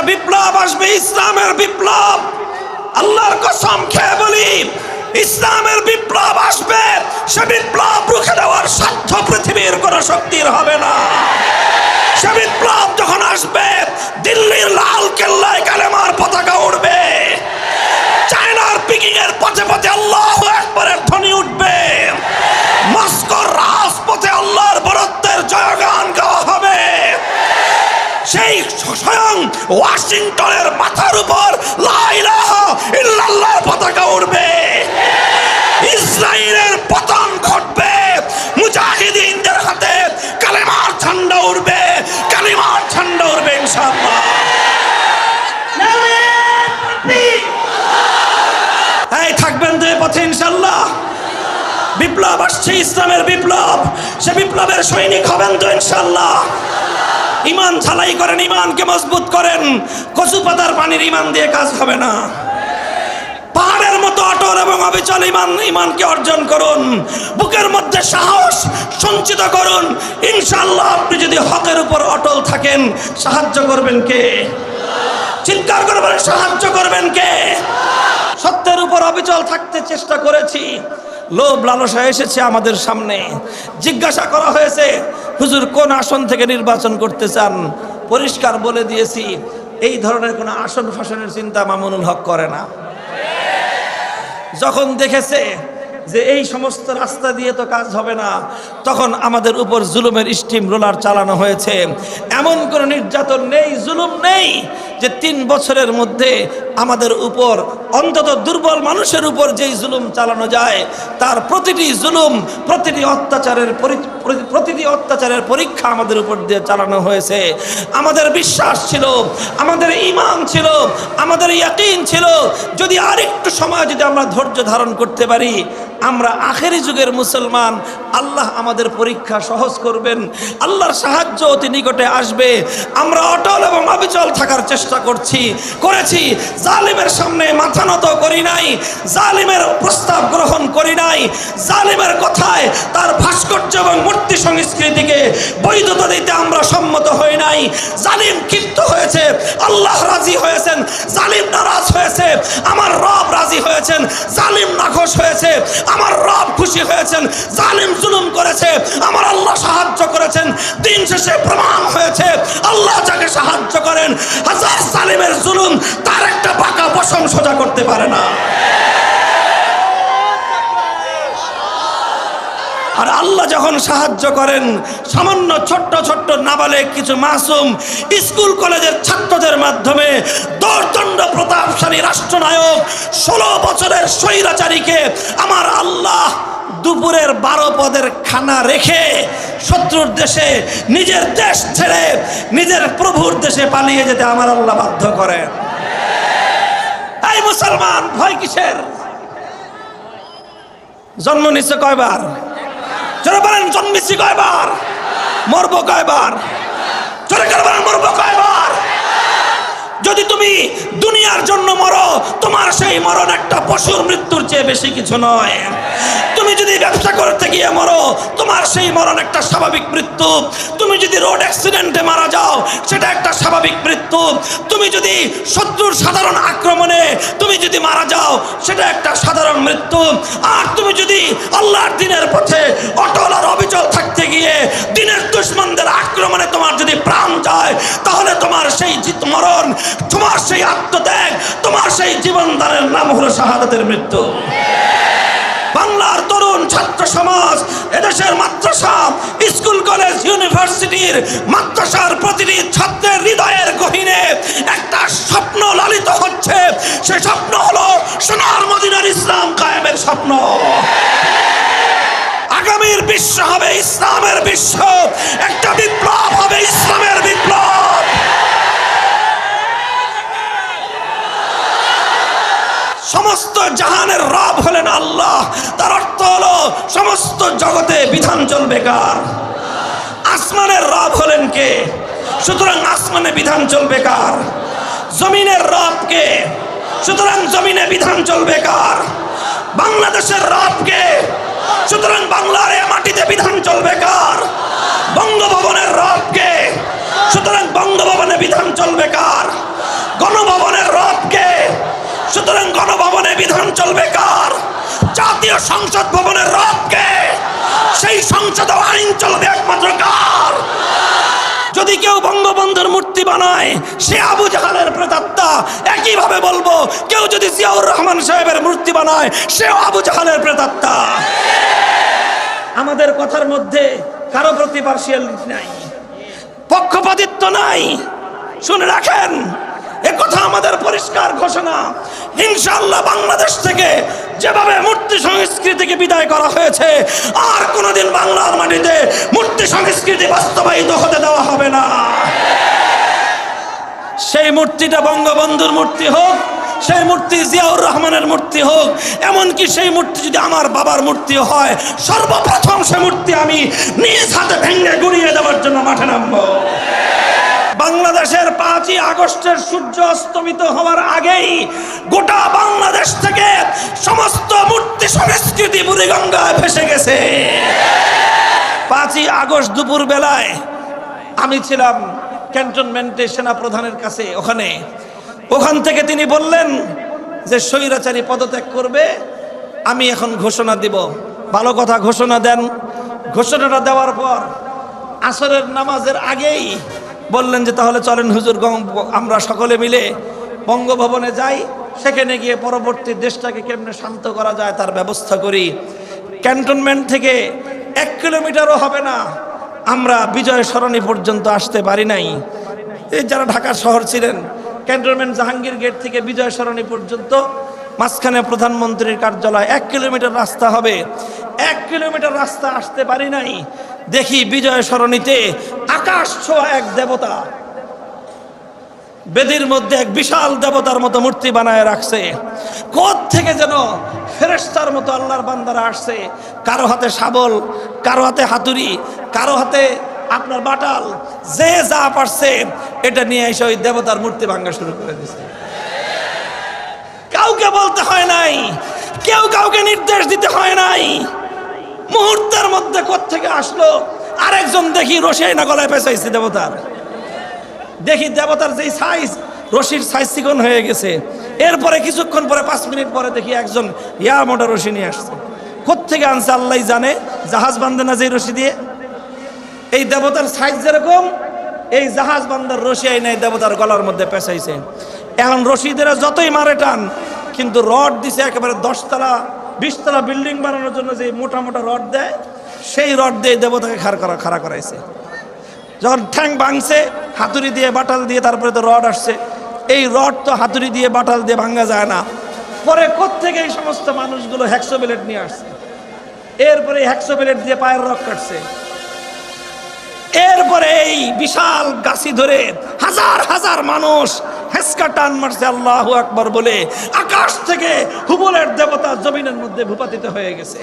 বিপ্লব আসবে, ইসলামের বিপ্লব। আল্লাহর কসম খেয়ে বলি, ইসলামের বিপ্লব আসবে। সে বিপ্লব রুখে দেওয়ার সাধ্য পৃথিবীর কোন শক্তির হবে না। সে বিপ্লব যখন আসবে, দিল্লির লাল কেল্লায় কালেমার পতাকা উঠবে, চায়নার পিকিং এর পথে পথে আল্লাহু আকবারের ধ্বনি উঠবে, মস্কোর রাজপথে আল্লাহর বরত্বের জয়গান গাওয়া হবে। সেই স্বয়ং ওয়াশিংটনের মাথার উপর লা ইলাহা ইল্লাল্লাহর পতাকা উঠবে। ইসরায়েলের পতন ঘটবে, মুজাহিদিনদের হাতে কালেমার ঝান্ডা উঠবে, কালেমার ঝান্ডা উঠবে ইনশাআল্লাহ। এই থাকবেন তো এই পথে ইনশাআল্লাহ। বিপ্লব আসছে, ইসলামের বিপ্লব। সে বিপ্লবের সৈনিক হবেন তো ইনশাআল্লাহ। ইমান ঝালাই করেন, ইমানকে মজবুত করেন। কচু পাতার পানির ইমান দিয়ে কাজ হবে না। পাহাড়ের মতো অটল এবং অবিচল ইমানকে অর্জন করুন। বুকের মধ্যে সাহস সঞ্চিত করুন। ইনশাআল্লাহ আপনি যদি হকের উপর অটল থাকেন, সাহায্য করবেন কে? চিৎকার করবেন, সাহায্য করবেন কে? সত্যের উপর অবিচল থাকতে চেষ্টা করেছি। লোভ লালসা এসেছে আমাদের সামনে। জিজ্ঞাসা করা হয়েছে, হুজুর কোন আসন থেকে নির্বাচন করতে চান? পরিষ্কার বলে দিয়েছি, এই ধরনের কোনো আসন ফাসনের চিন্তা মামুনুল হক করে না। যখন দেখেছে যে এই সমস্ত রাস্তা দিয়ে তো কাজ হবে না, তখন আমাদের উপর জুলুমের স্টিম রোলার চালানো হয়েছে। এমন কোনো নির্যাতন নেই, জুলুম নেই যে 3 বছরের মধ্যে আমাদের উপর, অন্তত দুর্বল মানুষের উপর যেই জুলুম চালানো যায়, তার প্রতিটি জুলুম, প্রতিটি অত্যাচারের পরীক্ষা আমাদের উপর দিয়ে চালানো হয়েছে। আমাদের বিশ্বাস ছিল, আমাদের ঈমান ছিল, আমাদের ইয়াকিন ছিল, যদি আরেকটু সময় যদি আমরা ধৈর্য ধারণ করতে পারি, আমরা আখেরি যুগের মুসলমান। আল্লাহ আমাদের পরীক্ষা সহজ করবেন, আল্লাহর সাহায্য অতি নিকটে আসবে। আমরা অটল এবং অবিচল থাকার চেষ্টা করেছি। জালিমের সামনে মাথা নত করি নাই, জালিমের প্রস্তাব গ্রহণ করি নাই, জালিমের কথায় তার ভাস্কর্য এবং মূর্তি সংস্কৃতিকে বৈধতা দিতে আমরা সম্মত হই নাই। জালিম ক্ষিপ্ত হয়েছে, আল্লাহ রাজি হয়েছেন। জালিম নারাজ হয়েছে, আমার রব রাজি হয়েছেন। জালিম নাখোশ হয়েছে, আমার রব খুশি হয়েছেন। জালিম জুলুম করেছে, আমার আল্লাহ সাহায্য করেছেন। দিন শেষে প্রমাণ হয়েছে, আল্লাহ যাকে সাহায্য করেন, হাজার জালিমের জুলুম তার একটা বাঁকা পশম সোজা করতে পারে না। আর আল্লাহ যখন সাহায্য করেন, সামান্য ছোট্ট ছোট্ট নাবালেগ কিছু মাসুম স্কুল কলেজের ছাত্রদের মাধ্যমে দর্দণ্ড প্রতাপশালী রাষ্ট্রনায়ক 16 বছরের স্বৈরাচারীকে আমার আল্লাহ দুপুরের 12 পদের খানা রেখে শত্রুর দেশে, নিজের দেশ ছেড়ে নিজের প্রভুর দেশে পালিয়ে যেতে আমার আল্লাহ বাধ্য করেন। এই মুসলমান, ভয় কিসের? জন্ম নিচ্ছে কয়বার? জোরে বলেন, জন্মেছি কয়বার? মরবো কয়বার? জোরে বলেন, মরবো কয়বার? যদি তুমি দুনিয়ার জন্য মরো, তোমার সেই মরণ একটা পশুর মৃত্যুর চেয়ে বেশি কিছু নয়। তুমি যদি ব্যবসা করতে গিয়ে মরো, তোমার সেই মরণ একটা স্বাভাবিক মৃত্যু। তুমি যদি রোড অ্যাক্সিডেন্টে মারা যাও, সেটা একটা স্বাভাবিক মৃত্যু। তুমি যদি শত্রুর সাধারণ আক্রমণে তুমি যদি মারা যাও, সেটা একটা সাধারণ মৃত্যু। আর তুমি যদি আল্লাহর দ্বীনের পথে অটল আর অবিচল থাকতে গিয়ে দ্বীনের দুশমনদের আক্রমণে তোমার যদি প্রাণ যায়, তাহলে তোমার সেই মরণ, তোমার সেই আত্মত্যাগ, তোমার সেই জীবনদানের নাম হলো শাহাদাতের মৃত্যু। বাংলার তরুণ ছাত্র সমাজ, এদেশের মাদ্রাসা, স্কুল কলেজ, ইউনিভার্সিটির মাদ্রাসার প্রতিটি ছাত্রের হৃদয়ের গহীনে একটা স্বপ্ন লালিত হচ্ছে। সে স্বপ্ন হলো সোনার মদিনার ইসলাম কায়েমের স্বপ্ন। আগামীর বিশ্ব হবে ইসলামের বিশ্ব, একটা বিপ্লব হবে ইসলামের বিপ্লব। সমস্ত জাহানের রব হলেন আল্লাহ। তার অর্থ হলো সমস্ত জগতে বিধান চলবে কার? আসমানের রব হলেন কে? সুতরাং আসমানে বিধান চলবে কার? জমিনের রব কে? সুতরাং জমিনে বিধান চলবে কার? বাংলাদেশের রব কে? সুতরাং বাংলার এ মাটিতে বিধান চলবে কার? বঙ্গভবনের রব কে? সুতরাং বঙ্গভবনে বিধান চলবে কার? সংসদ ভবনের রবকে, সেই সংসদে আইন চলবে একমাত্র কার? যদি কেউ বঙ্গবন্ধুর মূর্তি বানায় সে আবু জাহালের প্রেতাত্মা। একইভাবে বলবো, কেউ যদি জিয়াউর রহমান সাহেবের মূর্তি বানায় সেও আবু জাহালের প্রেতাত্মা। আমাদের কথার মধ্যে কারো প্রতি পার্সিয়ালিটি নাই, পক্ষপাতিত্ব নাই। শুনে রাখেন, এ কথা আমাদের পরিষ্কার ঘোষণা। ইনশাআল্লাহ বাংলাদেশ থেকে যেভাবে মূর্তি সংস্কৃতিকে বিদায় করা হয়েছে, আর কোনোদিন বাংলার মাটিতে মূর্তি সংস্কৃতি বাস্তবায়িত হতে দেওয়া হবে না। সেই মূর্তিটা বঙ্গবন্ধুর মূর্তি হোক, সেই মূর্তি জিয়াউর রহমানের মূর্তি হোক, এমনকি সেই মূর্তি যদি আমার বাবার মূর্তি হয়, সর্বপ্রথম সে মূর্তি আমি নিজ হাতে ভেঙে গুড়িয়ে দেওয়ার জন্য মাঠে নামবো। বাংলাদেশের 5ই আগস্টের সূর্য অস্তমিত হওয়ার আগেই গোটা বাংলাদেশ থেকে সমস্ত মূর্তি সংস্কৃতি বুড়িগঙ্গায় ভেসে গেছে। 5ই আগস্ট দুপুর বেলায় আমি ছিলাম ক্যান্টনমেন্টে সেনা প্রধানের কাছে। ওখান থেকে তিনি বললেন যে স্বৈরাচারী পদত্যাগ করবে, আমি এখন ঘোষণা দিব। ভালো কথা, ঘোষণা দেন। ঘোষণাটা দেওয়ার পর আসরের নামাজের আগেই বললেন যে তাহলে চলেন হুজুর, আমরা সকলে মিলে বঙ্গভবনে যাই, সেখানে গিয়ে পরবর্তী দেশটাকে কেমনে শান্ত করা যায় তার ব্যবস্থা করি। ক্যান্টনমেন্ট থেকে 1 কিলোমিটারও হবে না, আমরা বিজয় সরণি পর্যন্ত আসতে পারি নাই। এই যারা ঢাকা শহর ছিলেন, ক্যান্টনমেন্ট জাহাঙ্গীর গেট থেকে বিজয় সরণি পর্যন্ত মাঝখানে প্রধানমন্ত্রীর কার্যালয়, 1 কিলোমিটার রাস্তা হবে। 1 কিলোমিটার রাস্তা আসতে পারি নাই, দেখি বিজয় সরণিতে আকাশ ছোঁয়া এক দেবতা বেদির মধ্যে এক বিশাল দেবতার মতো মূর্তি বানায় রাখছে। কোথ থেকে যেন ফেরেশতার মতো আল্লাহর বান্দারা আসছে, কারো হাতে শাবল, কারো হাতে হাতুড়ি, কারো হাতে আপনার বাটাল, যে যা পারছে এটা নিয়ে এসে ওই দেবতার মূর্তি ভাঙা শুরু করে দিয়েছে। কাউকে বলতে হয় নাই, কেউ কাউকে নির্দেশ দিতে হয় নাই, মুহূর্তের মধ্যে কোত্থেকে আসলো। আরেকজন দেখি রশি না গলায় পেঁচাইছে দেবতার, দেখি দেবতার যেই সাইজ, রশির সাইজ চিকন হয়ে গেছে। এরপরে কিছুক্ষণ পরে 5 মিনিট পরে দেখি একজন ইয়া মোটা রশি নিয়ে আসছে। কোত্থেকে আনছে আল্লাহ জানে, জাহাজ বান্ধে না যে রশি দিয়ে। এই দেবতার সাইজ যেরকম, এই জাহাজ বান্ধার রশি নাই দেবতার গলার মধ্যে পেঁচাইছে। এখন রশিদের যতই মারে টান, কিন্তু রড দিছে একেবারে 10 তলা 20 তলা বিল্ডিং বানানোর জন্য যে মোটা মোটা রড দেয়, সেই রড দিয়ে দেবতাকে খাড়া করাইছে। যখন ঠ্যাং ভাঙছে, হাতুড়ি দিয়ে বাটাল দিয়ে তারপরে তো রড আসছে। এই রড তো হাতুড়ি দিয়ে বাটাল দিয়ে ভাঙা যায় না। পরে কোত্থেকে এই সমস্ত মানুষগুলো হ্যাকসো ব্লেড নিয়ে আসছে, এরপরে হ্যাকসো ব্লেড দিয়ে পায়ের রক কাটছে। এরপরে এই বিশাল গাছি ধরে হাজার হাজার মানুষ হেসকা টান মারছে আল্লাহু আকবার বলে। আকাশ থেকে হুবলের দেবতা জমিনের মধ্যে ভূপাতিত হয়ে গেছে।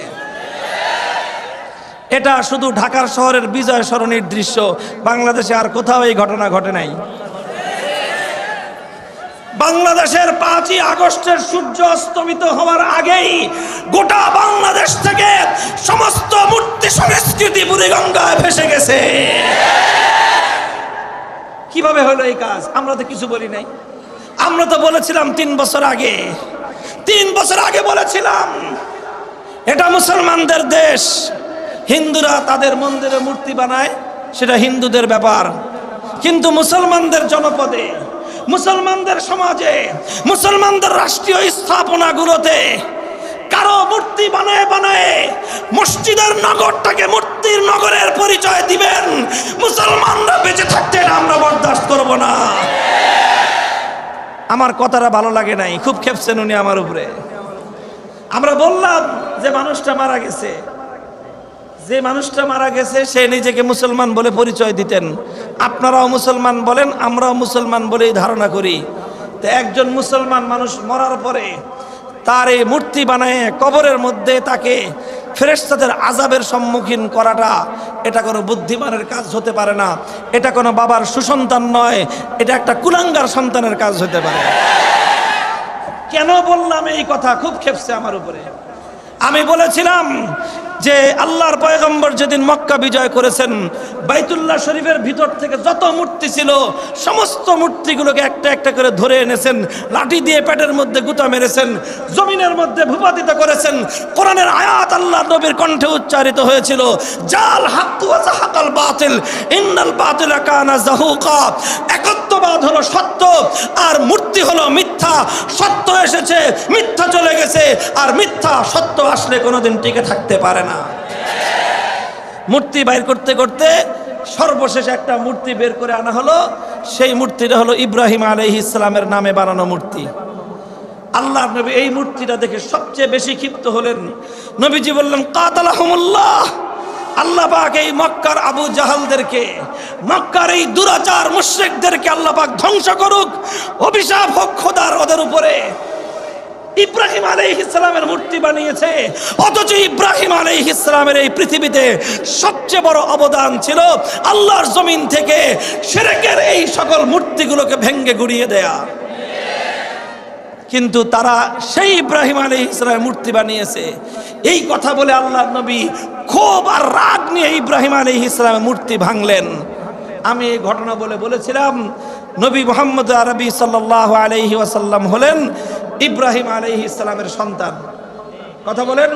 এটা শুধু ঢাকার শহরের বিজয় সরণির দৃশ্য, বাংলাদেশে আর কোথাও এই ঘটনা ঘটে নাই। বাংলাদেশের 5ই আগস্টের সূর্য অস্তমিত হওয়ার আগেই গোটা বাংলাদেশ থেকে সমস্ত মূর্তি সংস্কৃতি বুড়িগঙ্গায় ভেসে গেছে। কিভাবে হলো এই কাজ? আমরা তো কিছু বলি নাই। আমরা তো বলেছিলাম 3 বছর আগে, 3 বছর আগে বলেছিলাম এটা মুসলমানদের দেশ, হিন্দুরা তাদের মন্দিরে মূর্তি বানায়, সেটা হিন্দুদের ব্যাপার। কিন্তু মুসলমানদের জনপদে, মুসলমানদের সমাজে, মুসলমানদের রাষ্ট্রীয় স্থাপনাগুলোতে কারো মূর্তি বানায় বানায় মসজিদের নগরটাকে মূর্তির নগরের পরিচয় দিবেন, মুসলমানরা বেঁচে থাকতে এটা আমরা বরদাস্ত করব না। আমার কথাটা ভালো লাগে নাই, খুব খেপছেন উনি আমার উপরে। আমরা বললাম যে মানুষটা মারা গেছে, যে মানুষটা মারা গেছে সে নিজেকে মুসলমান বলে পরিচয় দিতেন। আপনারাও মুসলমান বলেন, আমরাও মুসলমান বলেই ধারণা করি। তো একজন মুসলমান মানুষ মরার পরে তার এই মূর্তি বানায় কবরের মধ্যে তাকে ফেরেশতাদের আযাবের সম্মুখীন করাটা, এটা কোনো বুদ্ধিমানের কাজ হতে পারে না। এটা কোনো বাবার সুসন্তান নয়, এটা একটা কুলাঙ্গার সন্তানের কাজ হতে পারে। কেন বললাম এই কথা? খুব খেপছে আমার উপরে। আমি বলেছিলাম যে আল্লাহর পয়গম্বর যেদিন মক্কা বিজয় করেছেন, বাইতুল্লাহ শরীফের ভিতর থেকে যত মূর্তি ছিল সমস্ত মূর্তিগুলোকে একটা একটা করে ধরে এনেছেন, লাঠি দিয়ে পেটের মধ্যে গুতা মেরেছেন, জমিনের মধ্যে ভূপাতিত করেছেন। কোরআনের আয়াত আল্লাহ নবীর কণ্ঠে উচ্চারিত হয়েছিল, জাল হাক্কু ওয়া যাহাকাল বাতিল ইন্নাল বাতিলা কানা যাহুকা। একত্ববাদ হলো সত্য আর মূর্তি হলো মিথ্যা। সত্য এসেছে, মিথ্যা চলে গেছে, আর মিথ্যা সত্য আসলে কোনোদিন টিকে থাকতে পারে না। মূর্তি বাইর করতে করতে সর্বশেষ একটা মূর্তি বের করে আনা হলো। সেই মূর্তিটা হলো ইব্রাহিম আলাইহিস সালামের নামে বানানো মূর্তি। আল্লাহর নবী এই মূর্তিটা দেখে সবচেয়ে বেশি ক্ষিপ্ত হলেন। নবীজি বললেন, কাতালাহুমুল্লাহ, আল্লাহ পাক এই মক্কার আবু জাহালদেরকে, মক্কার এই দুরাচার মুশরিকদেরকে আল্লাহ পাক ধ্বংস করুক, অভিশাপ হোক খোদার ওদের উপরে। ইব্রাহিম আলাইহিস সালামের মূর্তি বানিয়েছে, অথচ ইব্রাহিম আলাইহিস সালামের এই পৃথিবীতে সবচেয়ে বড় অবদান ছিল আল্লাহর জমিন থেকে শিরকের এই সকল মূর্তিগুলোকে ভেঙে গুড়িয়ে দেয়া। কিন্তু তারা সেই ইব্রাহিম আলাইহিস সালামের মূর্তি বানিয়েছে। এই কথা বলে আল্লাহর নবী ক্ষোভ আর রাগ নিয়ে ইব্রাহিম আলাইহিস সালামের মূর্তি ভাঙলেন। আমি এই ঘটনা বলেছিলাম, নবী মুহাম্মদ আরবি সাল্লাল্লাহু আলাইহি ওয়াসাল্লাম হলেন ইব্রাহিম আলাইহিস সালামের সন্তান। কথা বলেন,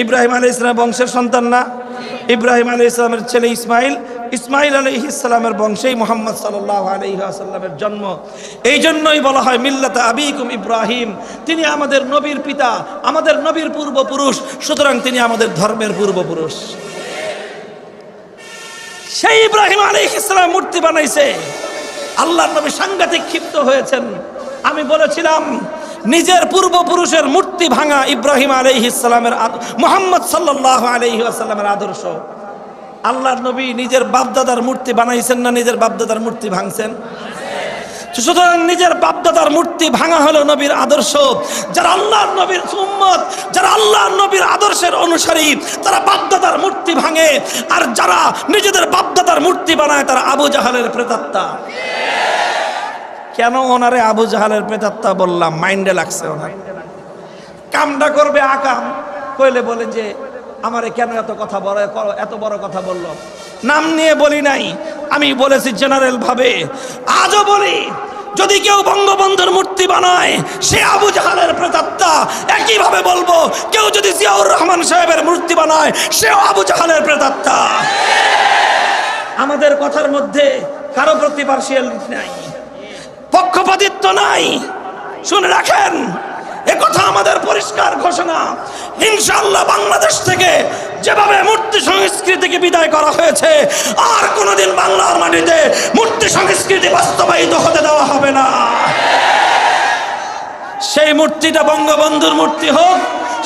ইব্রাহিম আলাইহিস সালামের বংশের সন্তান না? ইব্রাহিম আলাইহিস সালামের ছেলে ইসমাইল, ইসমাইল আলাইহিস সালামের বংশেই মুহাম্মদ সাল্লাল্লাহু আলাইহি ওয়াসাল্লামের জন্ম। এই জন্যই বলা হয় মিল্লাতা আবিকুম ইব্রাহিম, তিনি আমাদের নবীর পিতা, আমাদের নবীর পূর্বপুরুষ, সুতরাং তিনি আমাদের ধর্মের পূর্বপুরুষ। সেই ইব্রাহিম আলাইহিস সালাম মূর্তি বানাইছে। আল্লাহর নবী সাংঘাতিক ক্ষিপ্ত হয়েছেন। আমি বলেছিলাম, নিজের পূর্বপুরুষের মূর্তি ভাঙা ইব্রাহিম আলাইহিস সালামের, মুহাম্মদ সাল্লাল্লাহু আলাইহি ওয়াসাল্লামের আদর্শ। আল্লাহর নবী নিজের বাপদাদার মূর্তি বানাইছেন না নিজের বাপদাদার মূর্তি ভাঙছেন? সুতরাং নিজের বাপদাদার মূর্তি ভাঙা হলো নবীর আদর্শ। যারা আল্লাহর নবীর উম্মত, যারা আল্লাহর নবীর আদর্শের অনুসারী, তারা বাপদাদার মূর্তি ভাঙে। আর যারা নিজেদের বাপদাদার মূর্তি বানায় তারা আবু জাহালের প্রেতাত্মা। কেন ওনারে আবু জাহালের প্রেতাত্মা বললাম? মাইন্ডে লাগছে ওনার। কামটা করবে আকাম কইলে বলে যে আমারে কেন এত বড় কথা বলল। নাম নিয়ে বলি নাই, আমি বলেছি জেনারেল ভাবে। আজও বলি, যদি কেউ বঙ্গবন্ধুর মূর্তি বানায় সে আবু জাহালের প্রেতাত্মা। একইভাবে বলবো, কেউ যদি জিয়াউর রহমান সাহেবের মূর্তি বানায় সেও আবু জাহালের প্রেতাত্মা। আমাদের কথার মধ্যে কারো প্রতি পার্সিয়ালিটি নাই, পক্ষপাতিত্ব নাই। শুনে রাখেন, একথা আমাদের পরিষ্কার ঘোষণা। ইনশাআল্লাহ বাংলাদেশ থেকে যেভাবে মূর্তি সংস্কৃতিকে বিদায় করা হয়েছে, আর কোনোদিন বাংলার মাটিতে মূর্তি সংস্কৃতি বাস্তবায়িত হতে দেওয়া হবে না। সেই মূর্তিটা বঙ্গবন্ধুর মূর্তি হোক,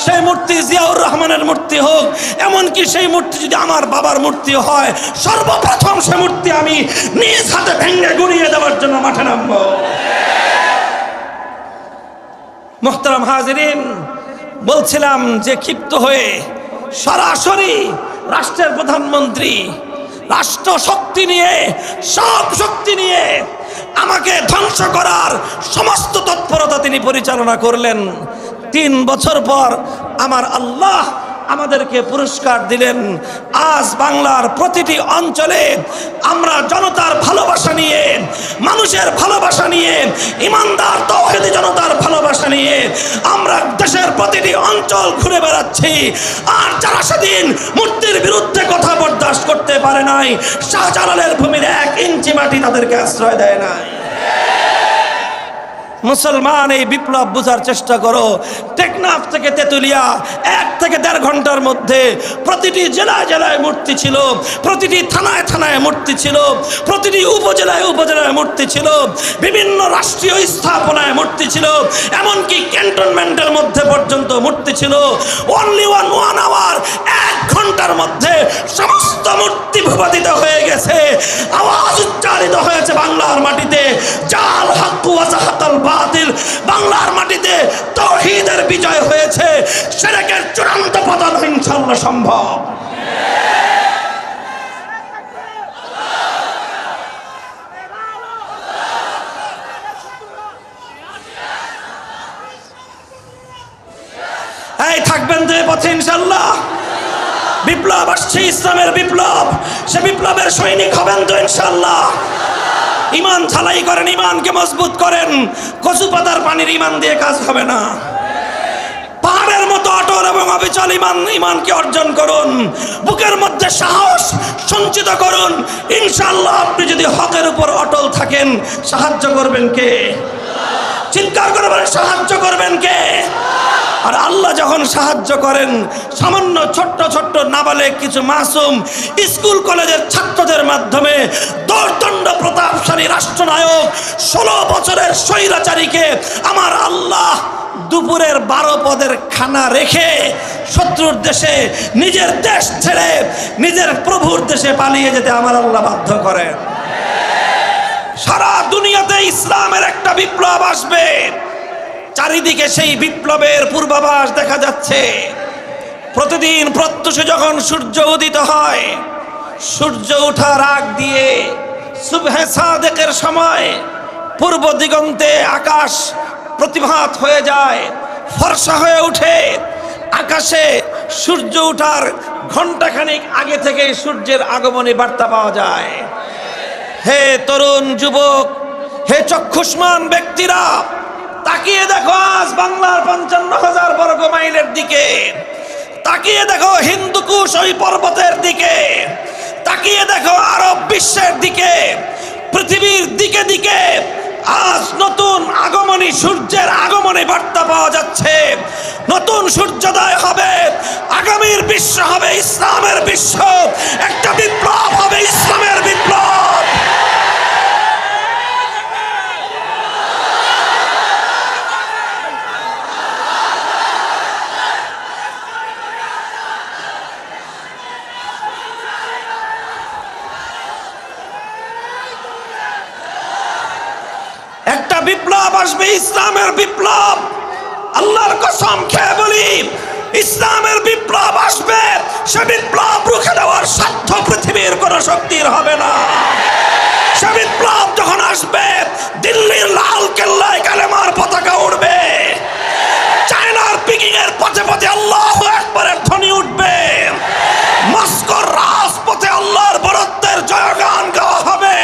সেই মূর্তি জিয়াউর রহমানের মূর্তি হোক, এমনকি সেই মূর্তি যদি আমার বাবার মূর্তি হয়, সর্বপ্রথম সে মূর্তি আমি নিজ হাতে ভেঙে গুড়িয়ে দেওয়ার জন্য মাঠে নামবো। মুহতারাম হাজিরিন, বলছিলাম যে ক্ষিপ্ত হয়ে সরাসরি রাষ্ট্রের প্রধানমন্ত্রী রাষ্ট্র শক্তি নিয়ে, সব শক্তি নিয়ে আমাকে ধ্বংস করার সমস্ত তৎপরতা তিনি পরিচালনা করলেন। 3 বছর পর আমার আল্লাহ আমাদেরকে পুরস্কার দিলেন। আজ বাংলার প্রতিটি অঞ্চলে আমরা জনতার ভালোবাসা নিয়ে, মানুষের ভালোবাসা নিয়ে, ইমানদার তাওহীদি জনতার ভালোবাসা নিয়ে আমরা দেশের প্রতিটি অঞ্চল ঘুরে বেড়াচ্ছি। আর যারা সেদিন মূর্তির বিরুদ্ধে কথা বরদাস্ত করতে পারে নাই, শাহজালালের ভূমির 1 ইঞ্চি মাটি তাদেরকে আশ্রয় দেয় নাই। মুসলমান, এই বিপ্লব বোঝার চেষ্টা করো। টেকনাফ থেকে তেতুলিয়া 1 থেকে 1.5 ঘন্টার মধ্যে প্রতিটি জেলায় জেলায় মূর্তি ছিল, প্রতিটি থানায় থানায় মূর্তি ছিল, প্রতিটি উপজেলায় উপজেলায় মূর্তি ছিল, বিভিন্ন রাষ্ট্রীয় স্থাপনায় মূর্তি ছিল, এমনকি ক্যান্টনমেন্টের মধ্যে পর্যন্ত মূর্তি ছিল। অনলি 1 আওয়ার, 1 ঘন্টার মধ্যে সমস্ত মূর্তি ভূপাতিত হয়ে গেছে। আওয়াজ উচ্চারিত হয়েছে বাংলার মাটিতে, জাল হাক্কু ওয়া যাহাকাল বাতিল। বাংলার মাটিতে তাওহীদের বিজয় হয়েছে, শিরকের চূড়ান্ত পতন ইনশাআল্লাহ সম্ভব। এই থাকবেন তো এই পথে ইনশাআল্লাহ? বিপ্লব আসছে, ইসলামের বিপ্লব। সে বিপ্লবের সৈনিক হবেন তো ইনশাআল্লাহ? ইমান ঝালাই করেন, ইমানকে মজবুত করেন। কচু পাতার পানির ইমান দিয়ে কাজ হবে না। পাহাড়ের মতো অটল এবং অবিচল ইমানকে অর্জন করুন। বুকের মধ্যে সাহস সঞ্চিত করুন। ইনশাআল্লাহ আপনি যদি হকের উপর অটল থাকেন, সাহায্য করবেন কে? চিৎকার করবেন, সাহায্য করবেন কে? আর আল্লাহ যখন সাহায্য করেন, সামান্য ছোট্ট ছোট্ট নাবালেগ কিছু মাসুম স্কুল কলেজের ছাত্রদের মাধ্যমে দর্দণ্ড প্রতাপশালী রাষ্ট্রনায়ক 16 বছরের স্বৈরাচারীকে আমার আল্লাহ দুপুরের 12 পদের খানা রেখে শত্রুর দেশে, নিজের দেশ ছেড়ে নিজের প্রভুর দেশে পালিয়ে যেতে আমার আল্লাহ বাধ্য করেন। সারা দুনিয়াতে ইসলামের একটা বিপ্লব আসবে। চারিদিকে সেই বিপ্লবের পূর্বাভাস দেখা যাচ্ছে। প্রতিদিন প্রত্যুষে যখন সূর্য উদিত হয়, সূর্য ওঠার আগ দিয়ে সুবহে সাদেকের সময় পূর্ব দিগন্তে আকাশ প্রতিভাত হয়ে যায়, ফর্সা হয়ে ওঠে। আকাশে সূর্য ওঠার ঘণ্টাখানিক আগে থেকে সূর্যের আগমনী বার্তা পাওয়া যায়। হে তরুণ যুবক, হে চক্ষুষ্মান ব্যক্তিরা, তাকিয়ে দেখো আজ বাংলার 55,000 বর্গ মাইলের দিকে। তাকিয়ে দেখো হিন্দুকুশ ওই পর্বতের দিকে। তাকিয়ে দেখো আরব বিশ্বের দিকে। পৃথিবীর দিকে দিকে আজ নতুন আগমনী, সূর্যের আগমনী বার্তা পাওয়া যাচ্ছে। নতুন সূর্যোদয় হবে। আগামীর বিশ্ব হবে ইসলামের বিশ্ব। একটা বিপ্লব হবে, ইসলামের বিপ্লব। একটা বিপ্লব আসবে, ইসলামের বিপ্লব। আল্লাহর কসম খেয়ে বলি, ইসলামের বিপ্লব আসবে। সে বিপ্লব রুখে দেওয়ার সাধ্য পৃথিবীর কোন শক্তির হবে না। সে বিপ্লব যখন আসবে, দিল্লির লাল কেল্লায় কালেমার পতাকা উঠবে। চায়নার পিকিং এর পথে পথে আল্লাহু আকবারের ধ্বনি উঠবে। মস্কোর রাজপথে আল্লাহর বরত্বের জয়গান গাওয়া হবে।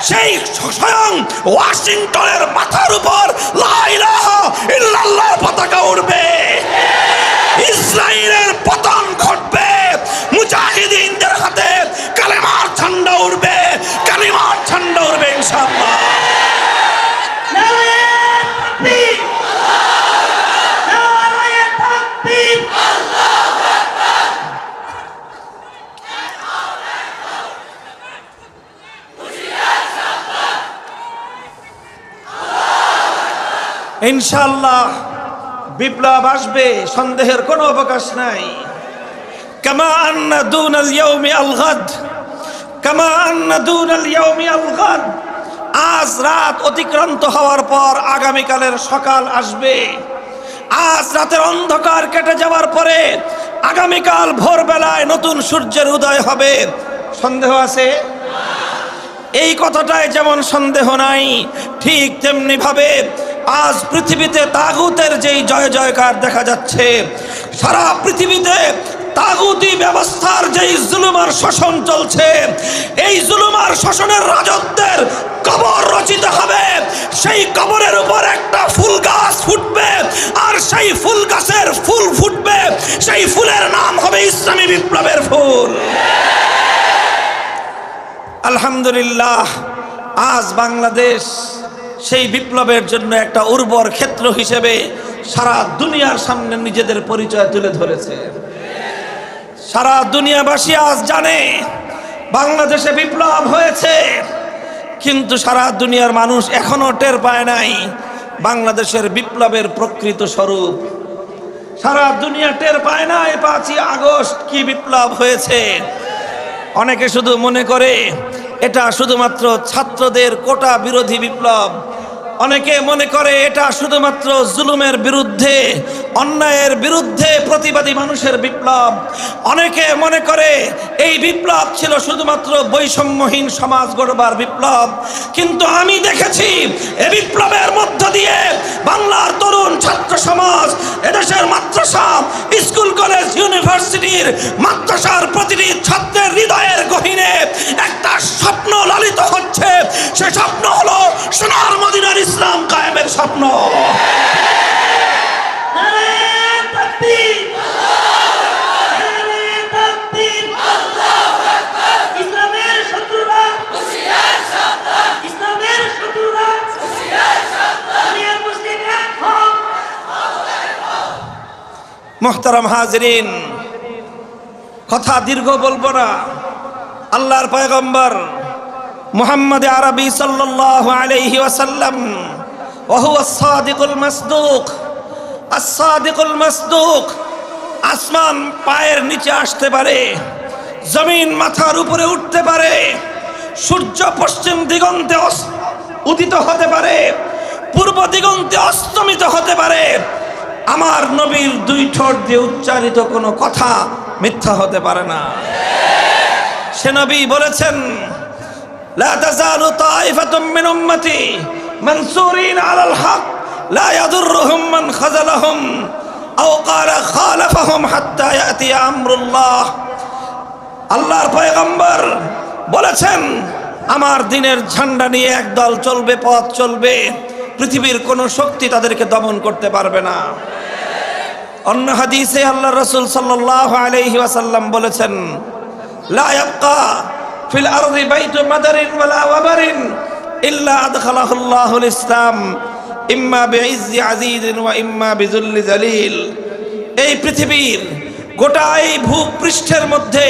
সেই স্বয়ং ওয়াশিংটনের মাথার উপর লা ইলাহা ইল্লাল্লাহর পতাকা উঠবে। ইসরায়েলের পতন ঘটবে। মুজাহিদিনদের হাতে কালেমার ঝান্ডা উঠবে। কালেমার ঝান্ডা উঠবে ইনশাআল্লাহ। ইনশাআল্লাহ বিপ্লব আসবে, সন্দেহের কোনো অবকাশ নাই। কামা আন্না দুনাল ইয়াউমি আল গাদ, কামা আন্না দুনাল ইয়াউমি আল গাদ। আজ রাত অতিক্রান্ত হওয়ার পর আগামীকালের সকাল আসবে। আজ রাতের অন্ধকার কেটে যাওয়ার পরে আগামীকাল ভোরবেলায় নতুন সূর্যের উদয় হবে। সন্দেহ আছে? এই কথাটায় যেমন সন্দেহ নাই, ঠিক তেমনি ভাবে আজ পৃথিবীতে তাগুতের যেই জয় জয়কার দেখা যাচ্ছে, সারা পৃথিবীতে তাগুতি ব্যবস্থার যেই জুলুম আর শোষণ চলছে, এই জুলুম আর শোষণের রাজত্বের কবর রচিত হবে। সেই কবরের উপর একটা ফুল গাছ ফুটবে, আর সেই ফুল গাছের ফুল ফুটবে। সেই ফুলের নাম হবে ইসলামী বিপ্লবের ফুল। আলহামদুলিল্লাহ, আজ বাংলাদেশ সেই বিপ্লবের জন্য একটা উর্বর ক্ষেত্র হিসেবে সারা দুনিয়ার সামনে নিজেদের পরিচয় তুলে ধরেছে। সারা দুনিয়াবাসী আজ জানে বাংলাদেশে বিপ্লব হয়েছে, কিন্তু সারা দুনিয়ার মানুষ এখনো টের পায় নাই বাংলাদেশের বিপ্লবের প্রকৃত স্বরূপ। সারা দুনিয়া টের পায় নাই 5ই আগস্ট কি বিপ্লব হয়েছে। অনেকে শুধু মনে করে এটা শুধুমাত্র ছাত্রদের কোটা বিরোধী বিপ্লব। অনেকে মনে করে এটা শুধুমাত্র জুলুমের বিরুদ্ধে, অন্যায়ের বিরুদ্ধে প্রতিবাদী মানুষের বিপ্লব। অনেকে মনে করে এই বিপ্লব ছিল শুধুমাত্র বৈষম্যহীন সমাজ গড়বার বিপ্লব। কিন্তু আমি দেখেছি এই বিপ্লবের মধ্য দিয়ে বাংলার তরুণ ছাত্র সমাজ, এদেশের মাদ্রাসা, স্কুল, কলেজ, ইউনিভার্সিটির মাদ্রাসার প্রতিটি ছাত্রের হৃদয়ের গহীনে একটা স্বপ্ন লালিত হচ্ছে। সে স্বপ্ন হলো সোনার মদিনার ইসলাম কায়েমের স্বপ্ন। মুহতারাম হাজিরিন, কথা দীর্ঘ বলবো না। আল্লাহর পয়গম্বর মুহাম্মদ আরবি সাল্লাল্লাহু আলাইহি ওয়াসাল্লাম ওয়া হুয়া আস-সাদিকুল মাসদুক, আস-সাদিকুল মাসদুক। আসমান পায়ের নিচে আসতে পারে, জমিন মাথার উপরে উঠতে পারে, সূর্য পশ্চিম দিগন্তে উদিত হতে পারে, পূর্ব দিগন্তে অস্তমিত হতে পারে, আমার নবীর দুই ঠোঁট দিয়ে উচ্চারিত কোনো কথা মিথ্যা হতে পারে না। সে নবী বলেছেন, লা তাযালু তাইফাতুম মিন উম্মতি মানসুরিন আলাল হক লা ইয়াদুররুহুম মান খাযালাহুম আও ক্বালা খালাফাহুম হাত্তা ইয়াতি আমরুল্লাহ। আল্লাহর পয়গম্বর বলেছেন, আমার দ্বীনের ঝান্ডা নিয়ে একদল চলবে, পথ চলবে, পৃথিবীর কোন শক্তি তাদেরকে দমন করতে পারবে না। অন্য হাদিসে আল্লাহর রাসূল সাল্লাল্লাহু আলাইহি ওয়াসাল্লাম বলেছেন, লা ইয়াবকা ফিল আরদি বাইতু মাদারিন ওয়ালা ওয়াবারিন ইল্লা আদখালাহুল্লাহুল ইসলাম ইম্মা বিইজ্জি আজিজিন ওয়া ইম্মা বিযুল্লি জালিল। এই পৃথিবীর গোটা এই ভূপৃষ্ঠের মধ্যে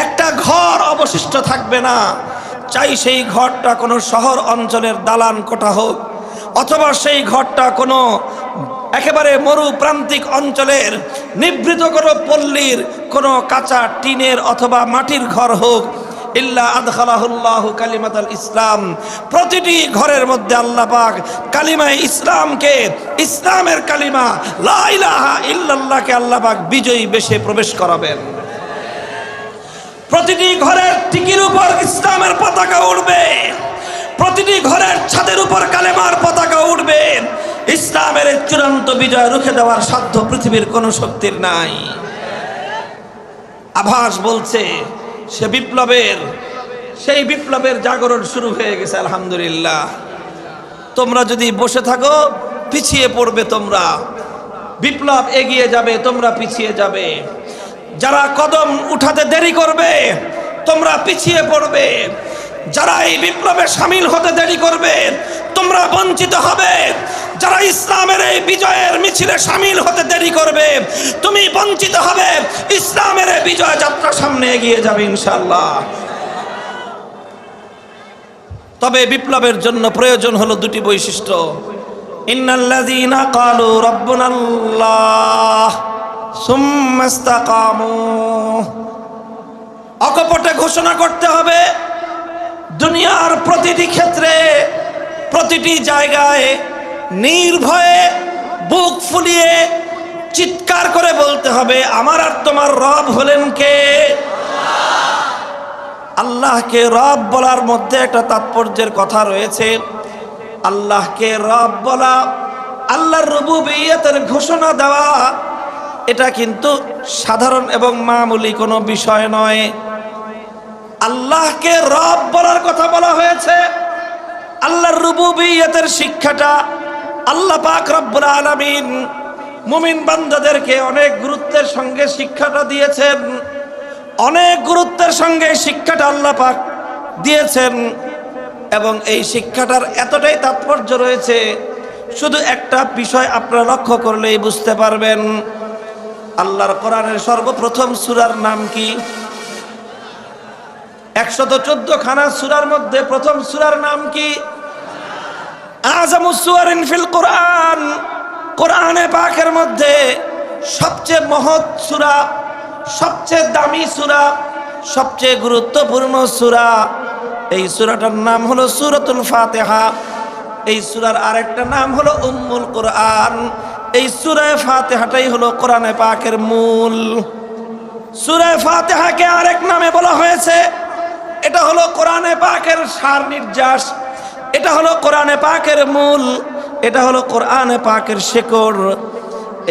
একটা ঘর অবশিষ্ট থাকবে না, চাই সেই ঘরটা কোনো শহর অঞ্চলের দালান কোঠা হোক, অথবা সেই ঘরটা কোনো একেবারে মরুপ্রান্তিক অঞ্চলের নিভৃত কোনো পল্লীর কোনো কাঁচা টিনের অথবা মাটির ঘর হোক, ইল্লা আদখালাহুল্লাহু কালিমাতাল ইসলাম। প্রতিটি ঘরের মধ্যে আল্লাহ পাক কালিমায়ে ইসলামকে, ইসলামের কালিমা লা ইলাহা ইল্লাল্লাহকে আল্লাহ পাক বিজয়ী বেশে প্রবেশ করাবেন। প্রতিটি ঘরের টিকির উপর ইসলামের পতাকা উড়বে, প্রতিটি ঘরের ছাদের উপর কালেমার পতাকা উঠবে। ইসলামের এই চূড়ান্ত বিজয় রুখে দেওয়ার সাধ্য পৃথিবীর কোন শক্তির নাই। আভাস বলছে সেই বিপ্লবের জাগরণ শুরু হয়ে গেছে। আলহামদুলিল্লাহ। তোমরা যদি বসে থাকো পিছিয়ে পড়বে, তোমরা বিপ্লব এগিয়ে যাবে, তোমরা পিছিয়ে যাবে। যারা কদম উঠাতে দেরি করবে তোমরা পিছিয়ে পড়বে, যারা এই বিপ্লবে শামিল হতে দেরি করবে তোমরা বঞ্চিত হবে। যারা ইসলামের এই বিজয়ের মিছিলে শামিল হতে দেরি করবে তুমি বঞ্চিত হবে। ইসলামের এই বিজয় যাত্রা সামনে এগিয়ে যাবে ইনশাআল্লাহ। তবে বিপ্লবের জন্য প্রয়োজন হলো দুটি বৈশিষ্ট্য। ইন্নাল্লাযীনা ক্বালু রাব্বুনাল্লাহ সুম্মা ইসতাকামু। অকপটে ঘোষণা করতে হবে, দুনিয়ার প্রতিটি ক্ষেত্রে, প্রতিটি জায়গায় নির্ভয়ে বুক ফুলিয়ে চিৎকার করে বলতে হবে, আমার আর তোমার রব হলেন কে? আল্লাহকে রব বলার মধ্যে একটা তাৎপর্যের কথা রয়েছে। আল্লাহকে রব বলা, আল্লাহর রুবুবিয়তের ঘোষণা দেওয়া, এটা কিন্তু সাধারণ এবং মামুলি কোনো বিষয় নয়। আল্লাহকে রব বলার কথা বলা হয়েছে। আল্লাহর রুবুবিয়তের শিক্ষাটা আল্লাহ পাক রব্বুল আলামিন মুমিন বান্দাদেরকে অনেক গুরুত্বের সঙ্গে শিক্ষাটা দিয়েছেন, অনেক গুরুত্বের সঙ্গে শিক্ষাটা আল্লাহ পাক দিয়েছেন। এবং এই শিক্ষাটার এতটাই তাৎপর্য রয়েছে, শুধু একটা বিষয় আপনারা লক্ষ্য করলেই বুঝতে পারবেন। আল্লাহর কোরআনের সর্বপ্রথম সূরার নাম কি? 114 খানা সূরার মধ্যে প্রথম সূরার নাম কি? আযামুস সূওয়ারিন ফিল কোরআন। কোরআনে পাকের মধ্যে সবচেয়ে মহৎ সূরা, সবচেয়ে দামি সূরা, সবচেয়ে গুরুত্বপূর্ণ সূরা, এই সূরাটার নাম হলো সূরাতুল ফাতিহা। এই সূরার আরেকটা নাম হলো উম্মুল কোরআন। এই সূরা ফাতিহাটাই হলো কোরআনে পাকের মূল। সূরা ফাতিহাকে আরেক নামে বলা হয়েছে, এটা হলো কোরআনে পাকের সার নির্যাস, এটা হলো কোরআনে পাকের মূল, এটা হলো কোরআনে পাকের শেকড়।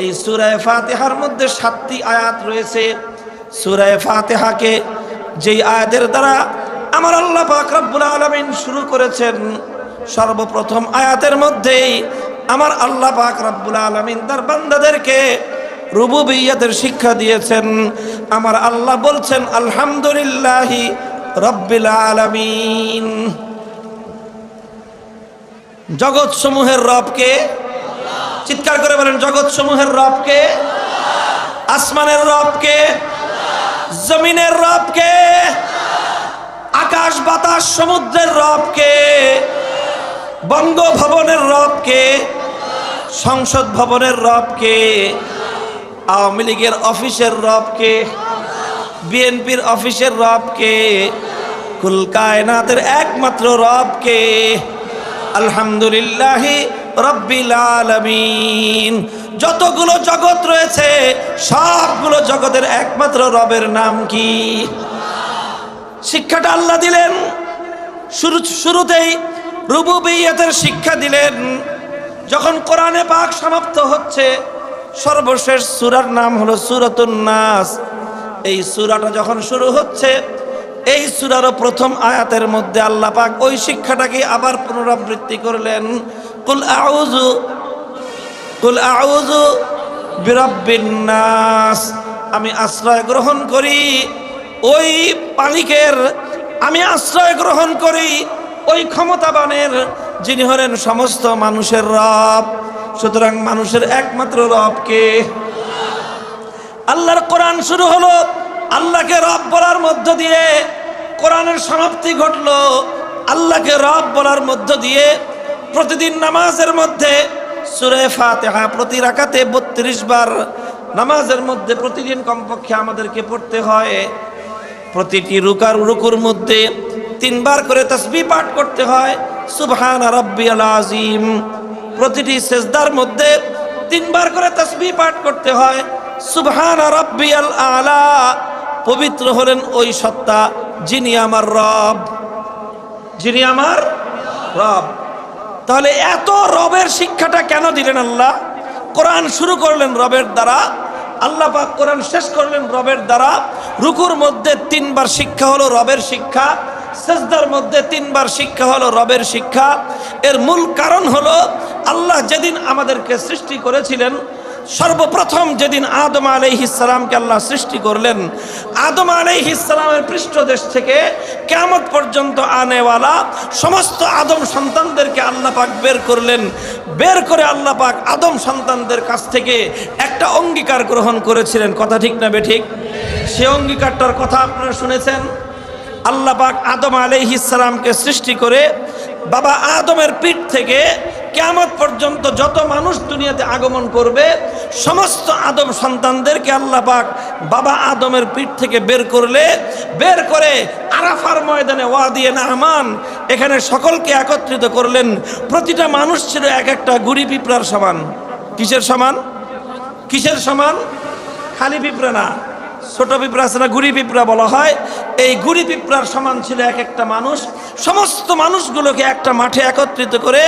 এই সূরা ফাতিহার মধ্যে 7টি আয়াত রয়েছে। সূরা ফাতিহাকে যেই আয়াতের দ্বারা আমার আল্লাহ পাক রব্বুল আলামিন শুরু করেছেন, সর্বপ্রথম আয়াতের মধ্যেই আমার আল্লাহ পাক রব্বুল আলামিন তার বান্দাদেরকে রুবুবিয়্যতের শিক্ষা দিয়েছেন। আমার আল্লাহ বলছেন আলহামদুলিল্লাহি রাব্বিল আলামিন। জগৎ সমূহের রবকে, চিৎকার করে বলেন জগৎ সমূহের রবকে, আসমানের রবকে, জমিনের রবকে, আকাশ বাতাস সমুদ্রের রবকে, বঙ্গভবনের রবকে, সংসদ ভবনের রবকে, আওয়ামী লীগের অফিসের রবকে, বিএনপির অফিসের রবকে, কুল কায়নাতের একমাত্র রবকে। আলহামদুলিল্লাহি রাব্বিল আলামিন। যতগুলো জগৎ রয়েছে সবগুলো জগতের একমাত্র রবের নাম কি? শিক্ষাটা আল্লাহ দিলেন, শুরুতেই রুবুবিয়্যতের শিক্ষা দিলেন। যখন কোরআনে পাক সমাপ্ত হচ্ছে, সর্বশেষ সূরার নাম হলো সূরাতুন নাস। এই সূরাটা যখন শুরু হচ্ছে, এই সূরার প্রথম আয়াতের মধ্যে আল্লাহ পাক ওই শিক্ষাটাকে আবার পুনরাবৃত্তি করলেন। কুল আউযু বিরাব্বিন নাস। আমি আশ্রয় গ্রহণ করি ওই মালিকের, আমি আশ্রয় গ্রহণ করি ওই ক্ষমতাবানের, যিনি হলেন সমস্ত মানুষের রব। সুতরাং মানুষের একমাত্র রবকে। আল্লাহর কোরআন শুরু হলো, আল্লাহকে রব বলার মধ্য দিয়ে কোরআনের সমাপ্তি ঘটলো। আল্লাহকে রব বলার মধ্য দিয়ে প্রতিদিন নামাজের মধ্যে সূরা ফাতিহা প্রতি রাকাতে 32 বার নামাজের মধ্যে প্রতিদিন কমপক্ষে আমাদেরকে পড়তে হয়। প্রতিটি রুকুর মধ্যে 3 বার করে তাসবিহ পাঠ করতে হয়, সুবহানা রাব্বিয়াল আযীম। প্রতিটি সিজদার মধ্যে 3 বার করে তাসবিহ পাঠ করতে হয়, সুবহানা রাব্বিয়াল আলা। পবিত্র হলেন ওই সত্তা যিনি আমার রব, যিনি আমার রব। তাহলে এত রবের শিক্ষাটা কেন দিলেন আল্লাহ? কোরআন শুরু করলেন রবের দ্বারা, আল্লাহ পাক কোরআন শেষ করলেন রবের দ্বারা। রুকুর মধ্যে 3 বার শিক্ষা হলো রবের শিক্ষা, সিজদার মধ্যে 3 বার শিক্ষা হলো রবের শিক্ষা। এর মূল কারণ হলো আল্লাহ যেদিন আমাদেরকে সৃষ্টি করেছিলেন, সর্বপ্রথম যেদিন আদম আলাইহিস সালামকে আল্লাহ সৃষ্টি করলেন, আদম আলাইহিস সালামের পৃষ্ঠদেশ থেকে কিয়ামত পর্যন্ত আনেওয়ালা সমস্ত আদম সন্তানদেরকে আল্লাহ পাক বের করলেন। বের করে আল্লাহ পাক আদম সন্তানদের কাছ থেকে একটা অঙ্গীকার গ্রহণ করেছিলেন। কথা ঠিক না বেঠিক? সে অঙ্গীকারটার কথা আপনারা শুনেছেন। আল্লাহ পাক আদম আলাইহিস সালামকে সৃষ্টি করে বাবা আদমের পিঠ থেকে কিয়ামত পর্যন্ত যত মানুষ দুনিয়াতে আগমন করবে, সমস্ত আদম সন্তানদেরকে আল্লাহ পাক বাবা আদমের পিঠ থেকে বের করে আরাফার ময়দানে ওয়াদিয়ে নাহমান, এখানে সকলকে একত্রিত করলেন। প্রতিটা মানুষ ছিল এক একটা গুড়ি পিঁপড়ার সমান। কিসের সমান? কিসের সমান? খালি পিঁপড়া না, ছোট পিঁপড়া আছে না, গুড়ি পিঁপড়া বলা হয়। এই গুড়ি পিঁপড়ার সমান ছিল এক একটা মানুষ। সমস্ত মানুষগুলোকে একটা মাঠে একত্রিত করে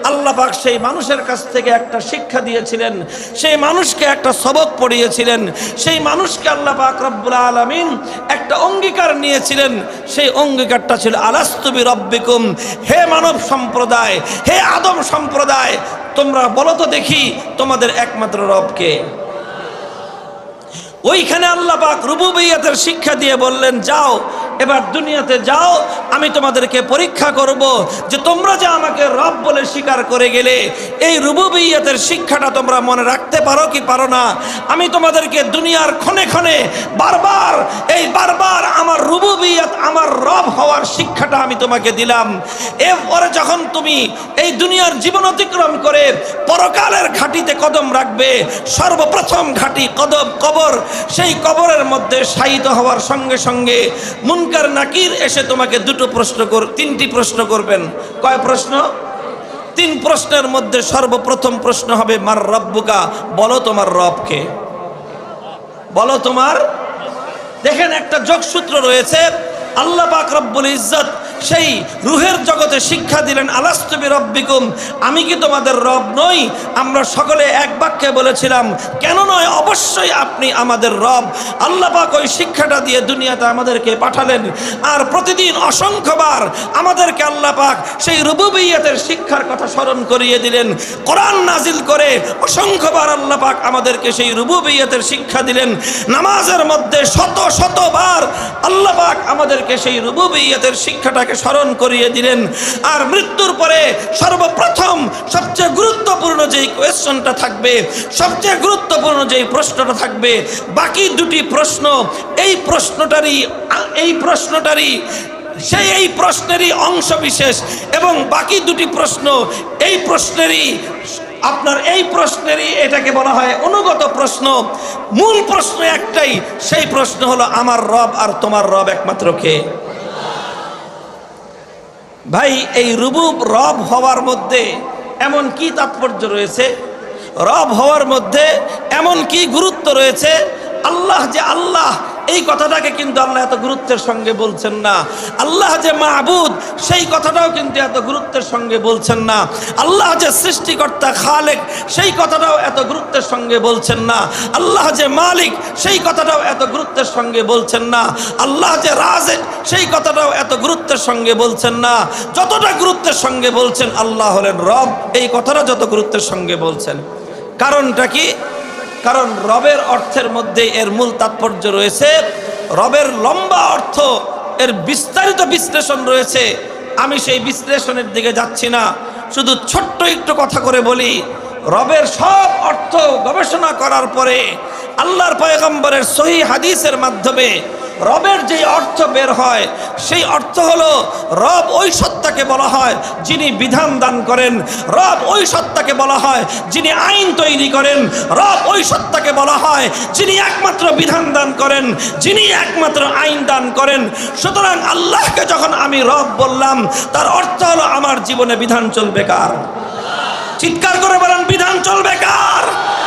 আল্লাহ পাক সেই মানুষের কাছ থেকে একটা শিক্ষা দিয়েছিলেন, সেই মানুষকে একটা সবক পড়িয়েছিলেন, সেই মানুষকে আল্লাহ পাক রব্বুল আলামিন একটা অঙ্গীকার নিয়েছিলেন। সেই অঙ্গীকারটা ছিল আলাস্তু বিরব্বিকুম, হে মানব সম্প্রদায়, হে আদম সম্প্রদায়, তোমরা বলো তো দেখি তোমাদের একমাত্র রবকে। ওইখানে আল্লাহ পাক রুবুবিয়্যতের শিক্ষা দিয়ে বললেন, যাও এবার দুনিয়াতে যাও, আমি তোমাদেরকে পরীক্ষা করব যে তোমরা যে আমাকে রব বলে স্বীকার করে গেলে, এই রুবুবিয়্যতের শিক্ষাটা তোমরা মনে রাখতে পারো কি পারো না। আমি তোমাদেরকে দুনিয়ার ক্ষণে ক্ষণে বারবার আমার রুবুবিয়্যত, আমার রব হওয়ার শিক্ষাটা আমি তোমাকে দিলাম। এরপরে যখন তুমি এই দুনিয়ার জীবন অতিক্রম করে পরকালের ঘাটিতে কদম রাখবে, সর্বপ্রথম ঘাটি কবর। সেই কবরের মধ্যে শায়িত হওয়ার সঙ্গে সঙ্গে মুনকার নাকির এসে তোমাকে তিনটি প্রশ্ন করবেন। কয় প্রশ্ন? 3 প্রশ্নের মধ্যে সর্বপ্রথম প্রশ্ন হবে মার রব্বুকা, বলো তোমার রবকে, বলো তোমার। দেখেন একটা যোগসূত্র রয়েছে। আল্লাহ পাক রব্বুল ইজ্জত সেই রুহের জগতে শিক্ষা দিলেন, আলাস্তু বিরব্বিকুম, আমি কি তোমাদের রব নই? আমরা সকলে এক বাক্যে বলেছিলাম, কেন নয়, অবশ্যই আপনি আমাদের রব। আল্লাহ পাক ওই শিক্ষাটা দিয়ে দুনিয়াতে আমাদেরকে পাঠালেন। আর প্রতিদিন অসংখ্যবার আমাদেরকে আল্লাহ পাক সেই রুবুবিয়্যতের শিক্ষার কথা স্মরণ করিয়ে দিলেন। কোরআন নাজিল করে অসংখ্যবার আল্লাহ পাক আমাদেরকে সেই রুবুবিয়্যতের শিক্ষা দিলেন। নামাজের মধ্যে শত শতবার আল্লাহ পাক আমাদেরকে সেই রুবুবিয়্যতের শিক্ষাটাকে স্মরণ করিয়ে দিলেন। আর মৃত্যুর পরে সর্বপ্রথম সবচেয়ে গুরুত্বপূর্ণ যেই কোয়েশ্চনটা থাকবে, সবচেয়ে গুরুত্বপূর্ণ যেই প্রশ্নটা থাকবে, বাকি দুটি প্রশ্ন এই প্রশ্নেরই অংশ বিশেষ, এবং বাকি দুটি প্রশ্ন এই প্রশ্নেরই এটাকে বলা হয় অনুগত প্রশ্ন। মূল প্রশ্ন একটাই, সেই প্রশ্ন হলো আমার রব আর তোমার রব একমাত্র কে? ভাই, এই রব হওয়ার মধ্যে এমন কি তাৎপর্য রয়েছে? রব হওয়ার মধ্যে এমন কি গুরুত্ব রয়েছে? আল্লাহ যে আল্লাহ, এই কথাটাকে কিন্তু আল্লাহ এত গুরুত্বের সঙ্গে বলছেন না। আল্লাহ যে মাহবুদ, সেই কথাটাও কিন্তু এত গুরুত্বের সঙ্গে বলছেন না। আল্লাহ যে সৃষ্টিকর্তা খালেক, সেই কথাটাও এত গুরুত্বের সঙ্গে বলছেন না। আল্লাহ যে মালিক, সেই কথাটাও এত গুরুত্বের সঙ্গে বলছেন না। আল্লাহ যে রাজেক, সেই কথাটাও এত গুরুত্বের সঙ্গে বলছেন না। যতটা গুরুত্বের সঙ্গে বলছেন আল্লাহ হলেন রব, এই কথাটা যত গুরুত্বের সঙ্গে বলছেন। কারণটা কি? কারণ রবের অর্থের মধ্যে এর মূল তাৎপর্য রয়েছে। রবের লম্বা অর্থ, এর বিস্তারিত বিশ্লেষণ রয়েছে। আমি সেই বিশ্লেষণের দিকে যাচ্ছি না, শুধু ছোট্ট একটু কথা করে বলি। রবের সব অর্থ গবেষণা করার পরে আল্লাহর পয়গম্বরের সহিহ হাদিসের মাধ্যমে রবের যে অর্থ বের হয়, সেই অর্থ হলো রব ওই সত্তাকে বলা হয় যিনি বিধান দান করেন। রব ওই সত্তাকে বলা হয় যিনি আইন তৈরি করেন। রব ওই সত্তাকে বলা হয় যিনি একমাত্র বিধান দান করেন, যিনি একমাত্র আইন দান করেন। সুতরাং আল্লাহকে যখন আমি রব বললাম, তার অর্থ হলো আমার জীবনে বিধান চলবে কার? চিৎকার করে বলেন, বিধান চলবে